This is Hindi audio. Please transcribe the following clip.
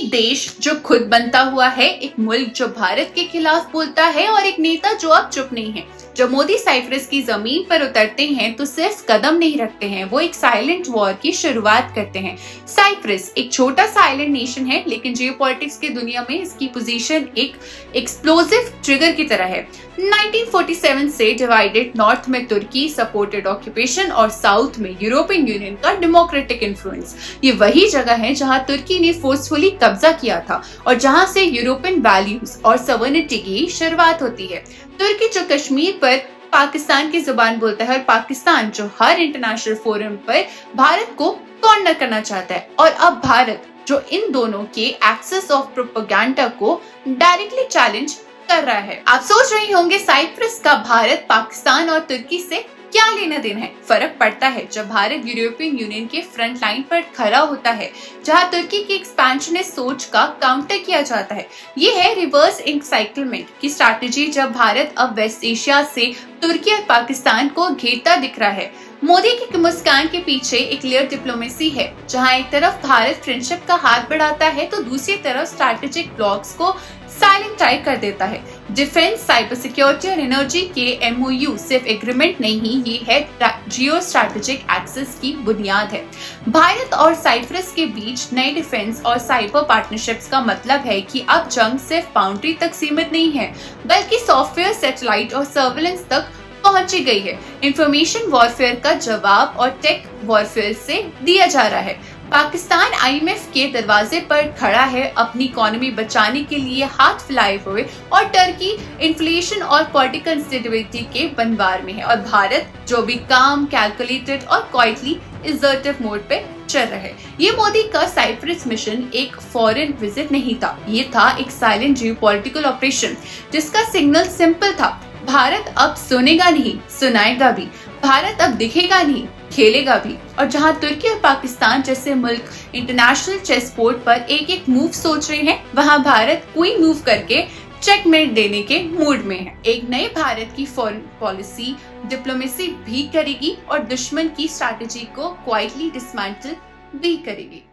एक देश जो खुद बनता हुआ है, एक मुल्क जो भारत के खिलाफ बोलता है और एक नेता जो अब चुप नहीं है। जब मोदी साइप्रस की जमीन पर उतरते हैं तो सिर्फ कदम नहीं रखते हैं, वो एक साइलेंट वॉर की शुरुआत करते हैं। साइप्रस एक छोटा सा आइलैंड नेशन है, लेकिन जियोपॉलिटिक्स की दुनिया में इसकी पोजीशन एक एक्सप्लोसिव ट्रिगर की तरह है। 1947 से डिवाइडेड नॉर्थ में तुर्की सपोर्टेड ऑक्यूपेशन और साउथ में यूरोपियन यूनियन का डेमोक्रेटिक इन्फ्लुएंस। ये वही जगह है जहां तुर्की ने फोर्सफुली कब्जा किया था और जहां से यूरोपियन वैल्यूज और सवर्निटी की शुरुआत होती है। तुर्की जो कश्मीर पर पाकिस्तान की जुबान बोलता है और पाकिस्तान जो हर इंटरनेशनल फोरम पर भारत को कॉर्नर करना चाहता है, और अब भारत जो इन दोनों के एक्सेस ऑफ प्रोपेगेंडा को डायरेक्टली चैलेंज कर रहा है। आप सोच रहे होंगे साइप्रस का भारत, पाकिस्तान और तुर्की से क्या लेना देना है। फर्क पड़ता है जब भारत यूरोपियन यूनियन के फ्रंट लाइन पर खड़ा होता है, जहां तुर्की की एक्सपेंशनिस्ट सोच का काउंटर किया जाता है। ये है रिवर्स एनसाइक्लमेंट की स्ट्रैटेजी, जब भारत अब वेस्ट एशिया से तुर्की और पाकिस्तान को घेरता दिख रहा है। मोदी की मुस्कान के पीछे एक क्लियर डिप्लोमेसी है, जहां एक तरफ भारत फ्रेंडशिप का हाथ बढ़ाता है तो दूसरी तरफ स्ट्रैटेजिक ब्लॉक्स को साइलेंट कर देता है। डिफेंस, साइबर सिक्योरिटी और एनर्जी के एमओयू सिर्फ एग्रीमेंट नहीं, ये है जियो स्ट्रैटेजिक एक्सेस की बुनियाद है। भारत और साइप्रस के बीच नए डिफेंस और साइबर पार्टनरशिप्स का मतलब है कि अब जंग सिर्फ बाउंड्री तक सीमित नहीं है, बल्कि सॉफ्टवेयर, सैटेलाइट और सर्विलेंस तक पहुंची गई है। इंफॉर्मेशन वॉरफेयर का जवाब और टेक वॉरफेयर से दिया जा रहा है। पाकिस्तान आईएमएफ के दरवाजे पर खड़ा है, अपनी इकोनॉमी बचाने के लिए हाथ फैलाए हुए, और टर्की इन्फ्लेशन और पॉलिटिकल इंस्टेबिलिटी के बनवार में है, और भारत जो भी काम, कैलकुलेटेड और क्वाइटली असर्टिव मोड पे चल रहा है। ये मोदी का साइप्रस मिशन एक फॉरेन विजिट नहीं था, ये था एक साइलेंट जियोपॉलिटिकल ऑपरेशन, जिसका सिग्नल सिंपल था। भारत अब सुनेगा नहीं, सुनाएगा भी। भारत अब दिखेगा नहीं, खेलेगा भी। और जहां तुर्की और पाकिस्तान जैसे मुल्क इंटरनेशनल चेस बोर्ड पर एक एक मूव सोच रहे हैं, वहां भारत कोई मूव करके चेकमेट देने के मूड में है। एक नए भारत की फॉरेन पॉलिसी डिप्लोमेसी भी करेगी और दुश्मन की स्ट्रैटेजी को क्वाइटली डिसमेंटल भी करेगी।